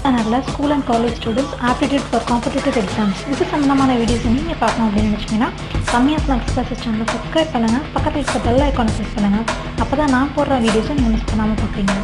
சேனலில் school and college students aptitude for competitive exams இது சம்மந்தமான வீடியோஸ் நீங்கள் பார்க்கணும் அப்படின்னு நினச்சிங்கன்னா கம்மியாக ஸ்நாக்ஸ் கிளாஸஸ் சேனலை சப்ஸ்கிரைப் பண்ணுங்கள், பக்கத்தில் இருக்க பெல் ஐக்கானை ப்ரெஸ் பண்ணுங்கள். அப்போ தான் நான் போடுற வீடியோஸை நீங்கள் மிஸ் பண்ணாமல் பார்ப்பீங்க.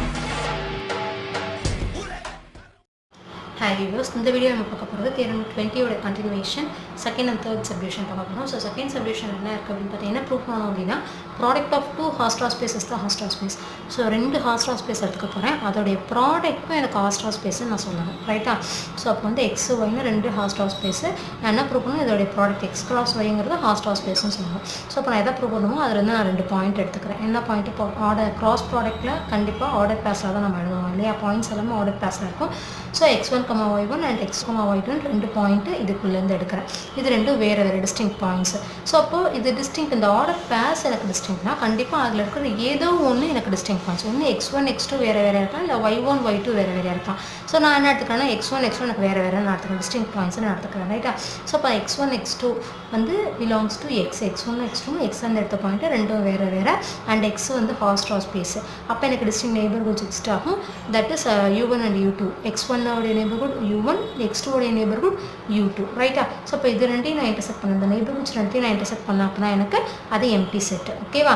Hi viewers, இந்த வீடியோ நம்ம பார்க்க போகிறது theorem 20 continuation second and third subdivision பார்க்க போகிறோம். ஸோ செகண்ட் சப்டிவிஷன் என்ன இருக்குது அப்படின்னு பார்த்தீங்கன்னா ப்ரூவ் பண்ணணும் அப்படின்னா ப்ராடக்ட் ஆஃப் டூ ஹாஸ்ட்ரா ஸ்பேசஸ் தான் ஹாஸ்ட்ரா ஸ்பேஸ். ஸோ ரெண்டு ஹாஸ்ட்ரா ஸ்பேஸ் எடுத்துக்க போகிறேன், அதோடைய ப்ராடக்ட்டும் எனக்கு ஹாஸ்ட்ரா ஸ்பேஸ்ன்னு நான் சொல்லணும், ரைட்டா? ஸோ அப்போ வந்து எக்ஸ் ஒய்னு ரெண்டு ஹாஸ்ட்ரா ஸ்பேஸு நான் என்ன ப்ரூவ் பண்ணணும், இதோடைய ப்ராடக்ட் எக்ஸ் கிராஸ் ஒய்ங்கிறது ஹாஸ்ட்ரா ஸ்பேஸ்ன்னு சொல்லணும். ஸோ இப்போ நான் எதை ப்ரூவ் பண்ணுமோ அதில் வந்து நான் 2 பாயிண்ட் எடுத்துக்கிறேன். என்ன பாயிண்ட்? இப்போ ஆர்டர் கிராஸ் ப்ராடக்ட்டில் கண்டிப்பாக ஆர்டர் பேஸில் தான் நம்ம எழுதுவோம் இல்லையா? பாயிண்ட்ஸ் எல்லாமே ஆர்டர் பேஸில் இருக்கும். So x1, y1 and x1, y2 2 point இதுக்குள்ளேருந்து எடுக்கிறேன். இது ரெண்டும் வேறு வேறு டிஸ்டிங் பாயிண்ட்ஸ். ஸோ அப்போது இது டிஸ்டிங், இந்த ஆர்டர் பேஸ் எனக்கு டிஸ்டிங்னா கண்டிப்பாக அதில் இருக்கிற ஏதோ ஒன்று எனக்கு டிஸ்டிங் பாயிண்ட்ஸ். ஒன்று x1, x2 வேறு வேறு இருக்கலாம், இல்லை y1, y2 வேறு வேறு இருக்கலாம். ஸோ நான் என்ன எடுத்துக்கிறேன்னா x1, x2 எனக்கு வேறு வேறு நான் எடுத்துக்கிறேன், டிஸ்டிங் பாயிண்ட்ஸ் நான் எடுத்துக்கிறேன், ரைட்டா? ஸோ அப்போ x1, x2 வந்து belongs to x1, x2 x எடுத்த பாயிண்ட்டு ரெண்டும் வேறு வேறு அண்ட் x வந்து ஹாஸ்ட்ரா ஸ்பேஸ். அப்போ எனக்கு டிஸ்டிங் நெய்பர்ஹுட்ஸ் எக்ஸ்ட் ஆகும், that is u1 and u2. x1 உடைய நெய்பர்ஹுட் u1, x2 உடைய நெய்பர்ஹுட் u2, ரைட்டா? ஸோ இப்போ இது ரெண்டையும் நான் இன்டர்செக்ட் பண்ணேன், இந்த நெய்பர்ஹுட்ஸ் ரெண்டையும் நான் இன்டர்செக்ட் பண்ணேன் அப்படின்னா எனக்கு அது எம்டி செட், ஓகேவா?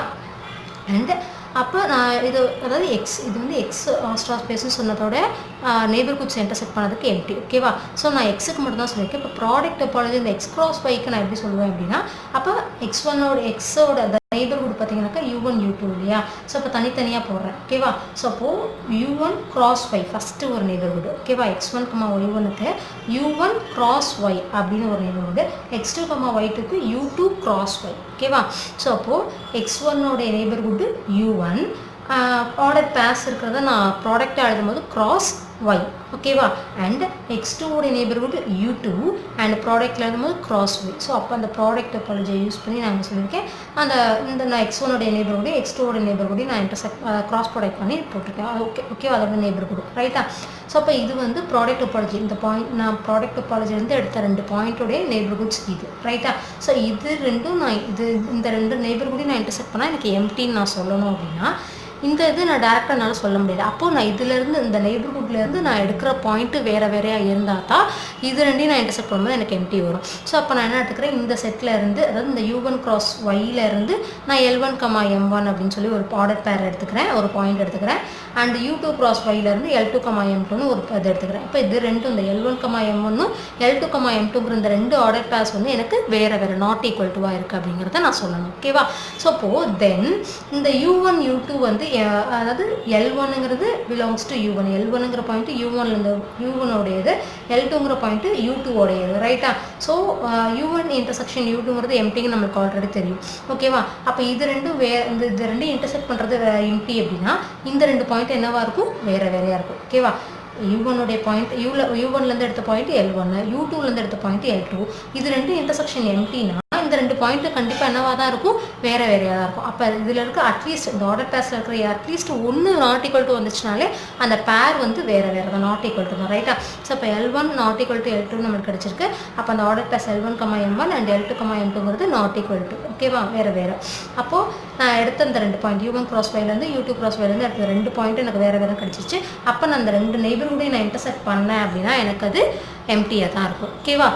அண்ட் அப்போ நான் இது அதாவது இது வந்து எக்ஸ் ஹாஸ்ட்ரா ஸ்பேஸ்ன்னு சொன்னதோட நெய்பர்ஹுட்ஸ் இன்டர்செக்ட் பண்ணதுக்கு எம்டி, ஓகேவா? ஸோ நான் எக்ஸுக்கு மட்டும் தான் சொல்லியிருக்கேன். இப்போ ப்ராடக்ட் டோபாலஜி இந்த எக்ஸ் கிராஸ் ஒய்க்கு நான் எப்படி சொல்லுவேன் அப்படின்னா, அப்போ x1ஓட எக்ஸோட அந்த நெய்பர்ஹுட் பார்த்தீங்கன்னாக்கா u1, u2 இல்லையா? ஸோ இப்போ தனித்தனியாக போடுறேன், ஓகேவா? ஸோ அப்போது u1 கிராஸ் ஒய் ஃபஸ்ட்டு ஒரு நெய்பர்ஹுட், ஓகேவா? x1, y1க்கு u1 கிராஸ் ஒய் அப்படின்னு ஒரு நெய்பர்ஹுட், x2, y2க்கு u2 கிராஸ் ஒய், ஓகேவா? ஸோ அப்போது x1ஓடைய நெய்பர்ஹுட் u1, ஆர்டர் பேஸ் இருக்கிறத நான் ப்ராடக்டாக எழுதும் போது கிராஸ் ஒய், ஓகேவா? அண்ட் x2ஓடைய நெய்பர்ஹுட் u2 அண்ட் ப்ராடக்டில் எழுதும்போது கிராஸ் ஒய். ஸோ அப்போ அந்த ப்ராடக்ட் டோபாலஜியை யூஸ் பண்ணி நான் என்ன சொல்லியிருக்கேன், இந்த நான் x1ஓடைய நெய்பர்ஹுட் x2ஓட நெய்பர்ஹுட் நான் கிராஸ் ப்ராடக்ட் பண்ணி போட்டிருக்கேன், ஓகேவா? அதோட நெய்பர்ஹுட், ரைட்டா? ஸோ அப்போ இது வந்து ப்ராடக்ட் டோபாலஜி. இந்த பாயிண்ட் நான் ப்ராடக்ட் டோபாலஜிலேருந்து எடுத்த 2 பாயிண்ட்டோடைய நெய்பர்ஹுட்ஸ் இது, ரைட்டா? ஸோ இது ரெண்டும் நான் இந்த 2 நெய்பர்ஹுட்டையும் நான் இன்டர்செக்ட் பண்ணால் எனக்கு எம்டின்னு நான் சொல்லணும் அப்படின்னா இந்த இது நான் டேரெக்டாக என்னால் சொல்ல முடியாது. அப்போது நான் இதிலேருந்து இந்த நெய்பர்ஹுட்லேருந்து நான் எடுக்கிற பாயிண்ட்டு வேறு வேறையாக இருந்தால் தான் இது ரெண்டையும் நான் இன்டர்செக்ட் பண்ணும்போது எனக்கு எம்டி வரும். ஸோ அப்போ நான் என்ன எடுத்துக்கிறேன், இந்த செட்டில் இருந்து அதாவது இந்த u1 கிராஸ் ஒய்யிலேருந்து நான் L1, M1 அப்படின்னு சொல்லி ஒரு ஆர்டர் பேர் எடுத்துக்கிறேன், ஒரு பாயிண்ட் எடுத்துக்கிறேன். அண்ட் u2 கிராஸ் ஒய்யிலேருந்து L2, M2ன்னு ஒரு இது எடுத்துக்கிறேன். இப்போ இது ரெண்டும் இந்த L1, M1 L2, M2ங்கிற இந்த 2 ஆர்டர் பேர்ஸ் வந்து எனக்கு வேறு வேறு நாட் ஈக்குவல் டுவாக இருக்குது அப்படிங்கிறத நான் சொல்லணும், ஓகேவா? ஸோ அப்போது தென் இந்த u1, u2 வந்து அதாவது L1ங்கிறது பிலாங்ஸ் டு u1, L1ங்கிற பாயிண்ட் u1லேருந்து u1ஓடையது, L2ங்கிற பாயிண்ட் u2ஓடையது, ரைட்டா? ஸோ u1 இன்டர்செக்ஷன் u2ங்கிறது எம்டின்னு நம்மளுக்கு ஆல்ரெடி தெரியும், ஓகேவா? அப்போ இது ரெண்டும் இது ரெண்டையும் இன்டர்செக்ட் பண்ணுறது எம்டி அப்படின்னா இந்த 2 பாயிண்ட் என்னவாக இருக்கும், வேறு வேறையாக இருக்கும், ஓகேவா? u1ஓடைய பாயிண்ட் u1லேருந்து எடுத்த பாயிண்ட் L1, u2லேருந்து எடுத்த பாயிண்ட் L2, இது ரெண்டும் இன்டர்செக்ஷன் எம்டினா இந்த 2 பாயிண்ட்டு கண்டிப்பாக என்னவாக தான் இருக்கும், வேறு வேறையாக தான் இருக்கும். அப்போ இதில் இருக்க அட்லீஸ்ட் இந்த ஆர்டர் பேஸில் இருக்கிற அட்லீஸ்ட் ஒன்று நாட் ஈக்குவல் டு வந்துச்சுனாலே அந்த பேர் வந்து வேறு வேறு தான், நாட் ஈக்குவல் டு தான், ரைட்டா? ஸோ இப்போ L1 not equal to L2 நம்மளுக்கு கிடச்சிருக்கு. அப்போ அந்த order pairs L1, M1 and L2, M2ங்கிறது நாட் ஈக்குவல் டு, ஓகேவா? வேறு வேறு. அப்போது நான் எடுத்த இந்த 2 பாயிண்ட் u1 கிராஸ் ஒய்லேருந்து u2 கிராஸ் ஒய்லேருந்து எடுத்த 2 பாயிண்ட் எனக்கு வேறு வேறு கிடச்சிச்சு. அப்போ நான் அந்த 2 நெய்பர்ஹுட்டையும் நான் இன்டர்செக்ட் பண்ணேன் அப்படின்னா எனக்கு அது எம்டியாக தான் இருக்கும், ஓகேவா?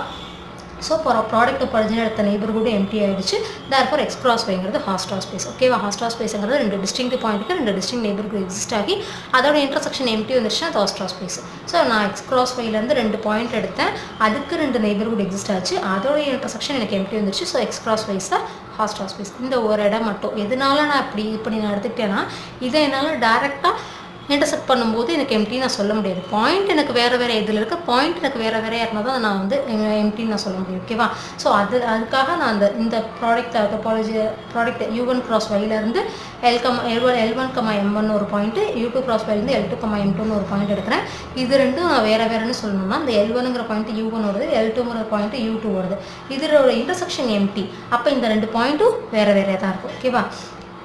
ஸோ ப்ராடக்ட் டோபாலஜின்னு எடுத்த நெய்பர்ஹுட் எம்டி ஆகிடுச்சு. தேர்ஃபோர் எக்ஸ் கிராஸ் ஒய்ங்கிறது ஹாஸ்ட்ரா ஸ்பேஸ், ஓகேவா? ஹாஸ்ட்ரா ஸ்பேஸுங்கிறது 2 டிஸ்டிங்க்ட் பாயிண்ட்டுக்கு 2 டிஸ்டிங்க்ட் நெய்பர்ஹுட் எக்ஸிஸ்ட் ஆகி அதோட இன்டர்செக்ஷன் எம்டி வந்துருச்சுன்னா அது ஹாஸ்ட்ரா ஸ்பேஸ். ஸோ நான் எக்ஸ் கிராஸ் ஒய்லேருந்து 2 பாயிண்ட் எடுத்தேன், அதுக்கு 2 நெய்பர்ஹுட் எக்ஸிஸ்ட் ஆச்சு, அதோட இன்டர்செக்ஷன் எனக்கு எம்டி வந்துருச்சு. ஸோ எக்ஸ் கிராஸ் ஒய்ஸ் தான் ஹாஸ்ட்ரா ஸ்பேஸ். இந்த ஒரு இடம் மட்டும் எதனால நான் இப்படி நான் எடுத்துக்கிட்டேன்னா இதை என்னால் டேரெக்டாக இன்டர்செக்ட் பண்ணும்போது எனக்கு எம்டி நான் சொல்ல முடியாது. பாயிண்ட் எனக்கு வேறு வேறு இதில் இருக்க பாயிண்ட் எனக்கு வேறு வேறையாக இருந்தால் தான் நான் வந்து எம்டின்னு நான் சொல்ல முடியும், ஓகேவா? ஸோ அதுக்காக நான் இந்த product topology product u1 cross ஒய்யிலேருந்து L1, M1 ஒரு பாயிண்ட்டு, u2 கிராஸ் ஒய்லேருந்து L2, M2ன்னு ஒரு பாயிண்ட் எடுக்கிறேன். இது ரெண்டும் நான் வேறு வேறுன்னு சொல்லணும்னா இந்த L1ங்கிற பாயிண்ட் u1ஓடது, L2ங்கிற பாயிண்ட் u2ஓடது, இதோட இன்டர்செக்ஷன் எம்டி. அப்போ இந்த 2 பாயிண்ட்டும் வேறு வேறையாக தான் இருக்கும், ஓகேவா?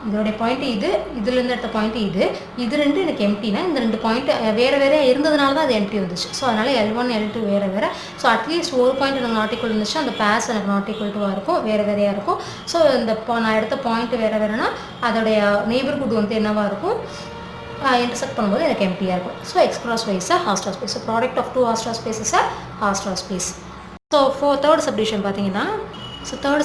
இதோடைய பாயிண்ட் இதுலேருந்து எடுத்த பாயிண்ட் இது ரெண்டும் எனக்கு எம்டினா இந்த 2 பாயிண்ட் வேறு வேறையாக இருந்ததுனால தான் அது எம்டி வந்துச்சு. ஸோ அதனால் L1, L2 வேறு வேறு. ஸோ அட்லீஸ்ட் ஒரு பாயிண்ட் எனக்கு நாட் ஈக்குவல் இருந்துச்சுன்னா அந்த பேஸ் எனக்கு நாட் ஈக்குவல் டுவாக இருக்கும், வேறு வேறையாக இருக்கும். ஸோ நான் எடுத்த பாயிண்ட் வேறு வேறுனா அதோடைய நெய்பர்ஹுட் வந்து என்னவாக இருக்கும், இன்டர்செக்ட் பண்ணும்போது எனக்கு எம்டியாக இருக்கும். So X cross Y is a Hausdorff space. So product of two Hausdorff space is a Hausdorff space. So third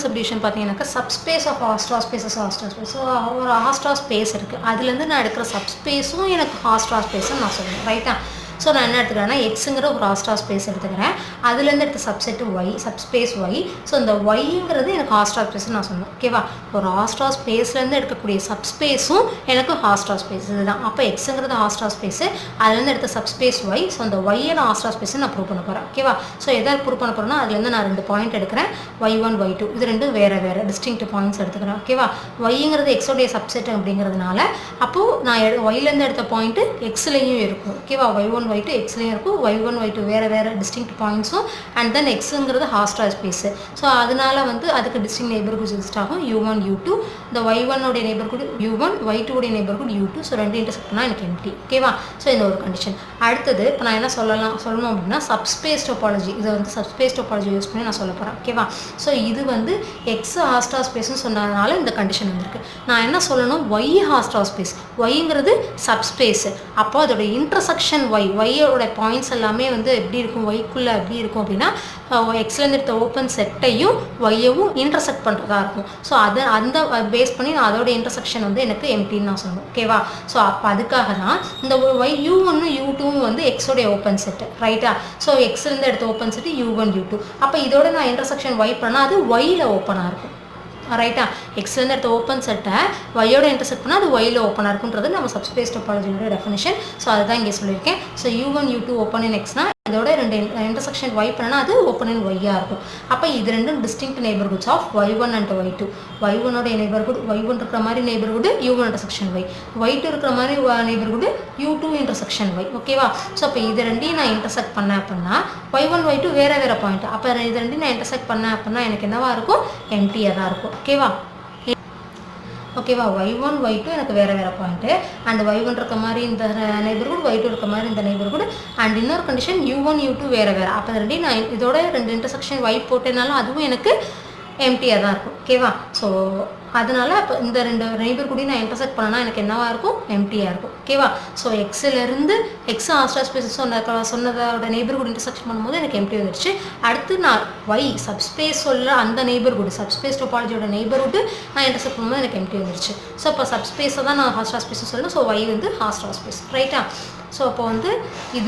subdivision பார்த்தீங்கன்னா subspace of Hausdorff spaces Hausdorff space. So ஒரு ஹாஸ்டா ஸ்பேஸ் இருக்குது, அதுலேருந்து நான் எடுக்கிற சப்ஸ்பேஸும் எனக்கு ஹாஸ்டா ஸ்பேஸ்ன்னு நான் சொல்லுவேன். ரைட்டா? ஸோ நான் என்ன எடுத்துக்கிறேன்னா எக்ஸுங்கிற ஒரு ஹாஸ்டா ஸ்பேஸ் எடுத்துக்கிறேன், அதுலேருந்து எடுத்த subset Y, subspace Y. So இந்த ஒய்ங்கிறது எனக்கு ஹாஸ்டா ஸ்பேஸ்ன்னு நான் சொன்னேன். ஓகேவா? ஒரு ஹாஸ்டா ஸ்பேஸ்லேருந்து எடுக்கக்கூடிய சப்ஸ்பேஸும் எனக்கு ஹாஸ்டா ஸ்பேஸ் இதுதான். அப்போ எக்ஸுங்கிறது ஹாஸ்டா ஸ்பேஸு, அதுலேருந்து எடுத்த சப்ஸ்பேஸ் ஒய். ஸோ அந்த ஒய்யை நான் ஹாஸ்டா ஸ்பேஸை நான் ப்ரூவ் பண்ண போகிறேன். ஓகேவா? ஸோ எதாவது ப்ரூவ் பண்ண போகிறேன்னா அதுலேருந்து நான் 2 பாயிண்ட் எடுக்கிறேன், y1 y2. இது ரெண்டும் வேறு டிஸ்டிங்க்ட் பாயிண்ட்ஸ் எடுத்துக்கிறேன். ஓகேவா? ஒய்ங்கிறது எக்ஸோடைய சப்செட் அப்படிங்கிறதுனால அப்போது நான் ஒய்லேருந்து எடுத்த பாயிண்ட்டு எக்ஸ்லேயும் இருக்கும். ஓகேவா? y1 y2 எக்ஸ்லேயும் இருக்கும், y1 y2 வேறு டிஸ்டிங்க்ட் பாயிண்ட்ஸும். அண்ட் தென் எக்ஸுங்கிறது ஹாஸ்டா ஸ்பேஸு. ஸோ அதனால அதுக்கு டிஸ்டிங்க் நெய்பர்ஹுட் எக்ஸிஸ்ட் ஆகும், u1 u2. இந்த y1 உடைய நெய்பர்ஹுட் u1, y2 உடைய நெய்பர்ஹுட் u2. ஸோ 2 இன்டர்செக்ட் பண்ணால் எனக்கு எம்டி. ஓகேவா? ஸோ இந்த ஒரு கண்டிஷன். அடுத்தது இப்போ நான் என்ன சொல்லணும் அப்படின்னா சப்ஸ்பேஸ் டோபாலஜி. இதை சப்ஸ்பேஸ் டோபாலஜி யூஸ் பண்ணி நான் சொல்ல போகிறேன். ஓகேவா? ஸோ இது எக்ஸ் ஹாஸ்டா ஸ்பேஸ்ன்னு சொன்னதுனால இந்த கண்டிஷன் வந்திருக்கு. நான் என்ன சொல்லணும், ஒய் ஹாஸ்டா ஸ்பேஸ். ஒய்ங்கிறது சப்ஸ்பேஸு. அப்போ அதோட இன்டர்செக்ஷன் ஒய்யோட பாயிண்ட்ஸ் எல்லாமே எப்படி இருக்கும், ஒய்க்குள்ளே எப்படி இருக்கும் அப்படின்னா எக்ஸ்லேருந்து எடுத்த ஓப்பன் செட்டையும் ஒய்யவும் இன்டர்செக்ட் பண்ணுறதா இருக்கும். ஸோ அந்த பேஸ் பண்ணி நான் அதோட இன்டர்செக்ஷன் எனக்கு எம்டின்னு நான் சொல்லணும். ஓகேவா? ஸோ அப்போ அதுக்காக தான் இந்த ஒய் u1 u2 எக்ஸோடைய ஓப்பன் செட்டு. ரைட்டா? ஸோ எக்ஸ்லேருந்து எடுத்த ஓப்பன் செட்டு u1 u2. அப்போ இதோட நான் இன்டர்செக்ஷன் ஒய் பண்ணால் அது ஒய்யில் ஓப்பனாக இருக்கும். ரைட்டா? எக்ஸ்லேருந்து எடுத்த ஓப்பன் செட்டை ஒய்யோட இன்டர்செக்ட் பண்ணால் அது ஒயில் ஓப்பனாக இருக்குன்றது நம்ம சப்ஸ்பேஸ் டோபாலஜியோட டெஃபினிஷன். ஸோ அதுதான் இங்கே சொல்லியிருக்கேன். So u1 u2 open in எக்ஸ்னா இதோட 2 இன்டர்செக்ஷன் ஒய் பண்ணால் அது ஓப்பன் இன் ஒய்யாக இருக்கும். அப்போ இது ரெண்டும் distinct neighbourhoods of y1 and y2. y1 neighbourhood y1 இருக்கிற மாதிரி neighbourhood u1 intersection Y, y2 இருக்கிற மாதிரி நெய்பர்ஹுட் u2 இன்டர்செக்ஷன் ஒய். ஓகேவா? ஸோ அப்போ இது ரெண்டையும் நான் இன்டர்செக்ட் பண்ணேன் அப்படின்னா y1 y2 வேறு பாயிண்ட். அப்போ இது ரெண்டையும் நான் இன்டர்செக்ட் பண்ணேன் அப்படின்னா எனக்கு என்னவா இருக்கும், எம்டியாக தான் இருக்கும். ஓகேவா? y1 y2 எனக்கு வேறு பாயிண்ட்டு. அண்ட் y1 இருக்க மாதிரி இந்த நெய்பர்ஹுட், y2 இருக்க மாதிரி இந்த நெய்பர்ஹுட். அண்ட் இன்னொரு கண்டிஷன் u1 u2 வேறு. அப்போ ரெண்டையும் நான் இதோட 2 இன்டர்செக்ஷன் y போட்டேனாலும் அதுவும் எனக்கு எம்டியாக தான் இருக்கும். ஓகேவா? ஸோ அதனால் இப்போ இந்த 2 நெய்பர்ஹுட்டையும் நான் இன்டர்செக்ட் பண்ணனா எனக்கு என்னவாக இருக்கும், எம்டியாக இருக்கும். ஓகேவா? ஸோ எக்ஸிலேருந்து எக்ஸ் ஹாஸ்டா ஸ்பேஸ் சொன்னதோட நெய்பர்ஹுட் இன்டர்செக்ஷன் பண்ணும்போது எனக்கு எம்டி வந்துடுச்சு. அடுத்து நான் ஒய் சப்ஸ்பேஸ் சொல்ல அந்த நெய்பர்ஹுட் சப்ஸ்பேஸ் டோபாலஜியோட நெய்பர்ஹுட் நான் இன்டர்செக்ட் பண்ணும்போது எனக்கு எம்டி வந்துடுச்சு. ஸோ இப்போ சப்ஸ்பேஸை தான் நான் ஹாஸ்டா ஸ்பேஸ் சொல்லணும். So Y Hausdorff space. ரைட்டா? ஸோ அப்போ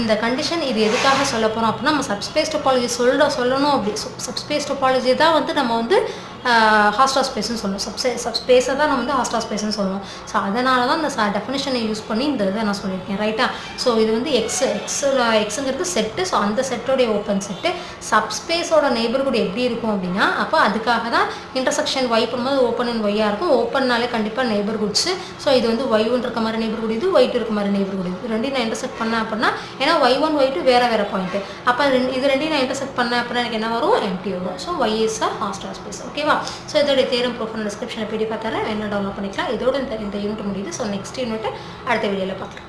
இந்த கண்டிஷன் இது எதுக்காக சொல்ல போகிறோம் அப்படின்னா நம்ம சப்ஸ்பேஸ் டோபாலஜி சொல்லணும். அப்படி சப்ஸ்பேஸ் டோபாலஜி தான் நம்ம ஹாஸ்டா ஸ்பேஸ்ன்னு சொல்லணும். சப்ஸ்பேஸை தான் நம்ம ஹாஸ்டா ஸ்பேஸ்ன்னு சொல்லணும். ஸோ அதனால தான் இந்த டெஃபினேஷனை யூஸ் பண்ணி இந்த இதை நான் சொல்லியிருக்கேன். ரைட்டா? ஸோ இது எக்ஸுங்கிறது செட்டு. ஸோ அந்த செட்டோடைய ஓப்பன் செட்டு சப்ஸ்பேஸோட நெய்பர்ஹுட் எப்படி இருக்கும் அப்படின்னா அப்போ அதுக்காக தான் இன்டர்செக்ஷன் ஒய் பண்ணும்போது ஓப்பன் அண்ட் ஒய்யாக இருக்கும். ஓப்பன்னாலே கண்டிப்பாக நெய்பர்ஹுட்ஸு. ஸோ இது y1 இருக்க மாதிரி நெய்பர்ஹுட், இது y2 இருக்க மாதிரி நெய்பர்ஹுட். இது ரெண்டையும் நான் இன்டர்செக்ட் பண்ணேன் அப்படின்னா ஏன்னா y1 y2 வேறு பாயிண்ட்டு. அப்போ இது ரெண்டையும் நான் இன்டர்செக்ட் பண்ணேன் அப்படின்னா எனக்கு என்ன வரும், எம்டி வரும். So y is a Hausdorff space. ஓகேவா? ஸோ இதோட தேரம் ப்ரூஃப் டிஸ்கிரிப்ஷனில் பிடிஎஃப் தரேன், என்ன டவுன்லோட் பண்ணிக்கலாம். இதோட இந்த யூனிட் முடியுது. ஸோ நெக்ஸ்ட் யூனிட் அடுத்த வீடியோவில் பார்க்கலாம்.